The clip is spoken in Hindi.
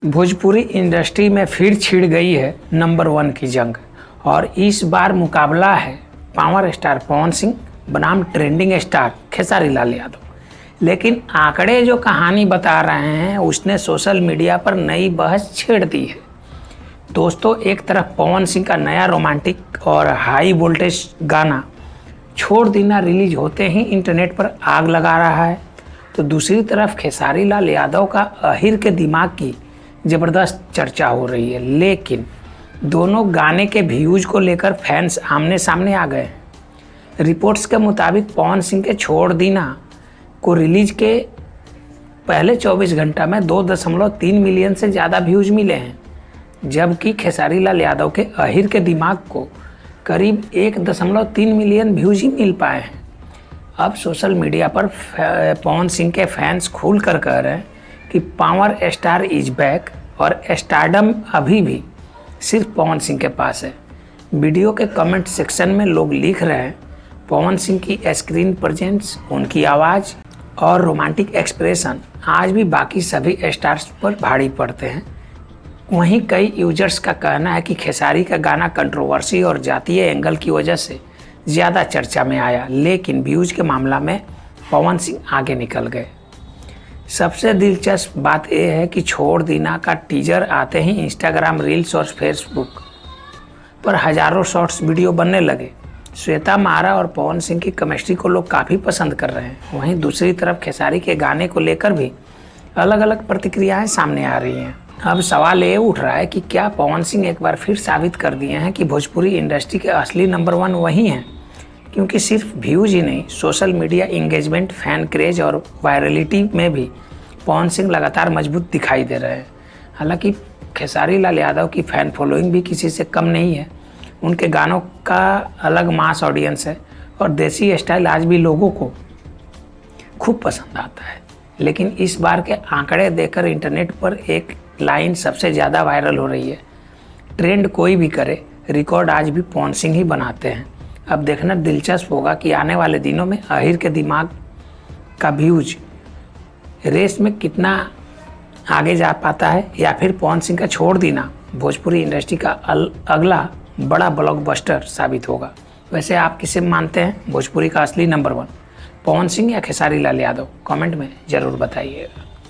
भोजपुरी इंडस्ट्री में फिर छिड़ गई है नंबर 1 की जंग और इस बार मुकाबला है पावर स्टार पवन सिंह बनाम ट्रेंडिंग स्टार खेसारी लाल यादव। लेकिन आंकड़े जो कहानी बता रहे हैं उसने सोशल मीडिया पर नई बहस छेड़ दी है। दोस्तों, एक तरफ पवन सिंह का नया रोमांटिक और हाई वोल्टेज गाना छोड़ देना रिलीज होते ही इंटरनेट पर आग लगा रहा है, तो दूसरी तरफ खेसारी लाल यादव का अहिर के दिमाग की ज़बरदस्त चर्चा हो रही है। लेकिन दोनों गाने के व्यूज़ को लेकर फैंस आमने सामने आ गए हैं। रिपोर्ट्स के मुताबिक पवन सिंह के छोड़ दीना को रिलीज के पहले 24 घंटा में 2.3 मिलियन से ज़्यादा व्यूज़ मिले हैं, जबकि खेसारी लाल यादव के अहिर के दिमाग को करीब 1.3 मिलियन व्यूज़ ही मिल पाए हैं। अब सोशल मीडिया पर पवन सिंह के फैंस खुल कर कह रहे हैं कि पावर स्टार इज बैक और स्टारडम अभी भी सिर्फ पवन सिंह के पास है। वीडियो के कमेंट सेक्शन में लोग लिख रहे हैं पवन सिंह की स्क्रीन प्रेजेंस, उनकी आवाज़ और रोमांटिक एक्सप्रेशन आज भी बाकी सभी स्टार्स पर भारी पड़ते हैं। वहीं कई यूजर्स का कहना है कि खेसारी का गाना कंट्रोवर्सी और जातीय एंगल की वजह से ज़्यादा चर्चा में आया, लेकिन व्यूज़ के मामला में पवन सिंह आगे निकल गए। सबसे दिलचस्प बात यह है कि छोड़ दीना का टीजर आते ही इंस्टाग्राम रील्स और फेसबुक पर हज़ारों शॉर्ट्स वीडियो बनने लगे। श्वेता मारा और पवन सिंह की केमिस्ट्री को लोग काफ़ी पसंद कर रहे हैं। वहीं दूसरी तरफ खेसारी के गाने को लेकर भी अलग अलग प्रतिक्रियाएं सामने आ रही हैं। अब सवाल ये उठ रहा है कि क्या पवन सिंह एक बार फिर साबित कर दिए हैं कि भोजपुरी इंडस्ट्री के असली नंबर 1 वही हैं, क्योंकि सिर्फ व्यूज़ ही नहीं, social media engagement, fan craze और वायरलिटी में भी पवन सिंह लगातार मजबूत दिखाई दे रहे हैं। हालांकि खेसारी लाल यादव की फ़ैन फॉलोइंग भी किसी से कम नहीं है। उनके गानों का अलग मास ऑडियंस है और देसी स्टाइल आज भी लोगों को खूब पसंद आता है। लेकिन इस बार के आंकड़े देखकर इंटरनेट पर एक लाइन सबसे ज़्यादा वायरल हो रही है, ट्रेंड कोई भी करे, रिकॉर्ड आज भी पवन सिंह ही बनाते हैं। अब देखना दिलचस्प होगा कि आने वाले दिनों में अहिर के दिमाग का व्यूज रेस में कितना आगे जा पाता है, या फिर पवन सिंह का छोड़ देना भोजपुरी इंडस्ट्री का अगला बड़ा ब्लॉकबस्टर साबित होगा। वैसे आप किसे मानते हैं भोजपुरी का असली नंबर 1, पवन सिंह या खेसारी लाल यादव? कमेंट में ज़रूर बताइएगा।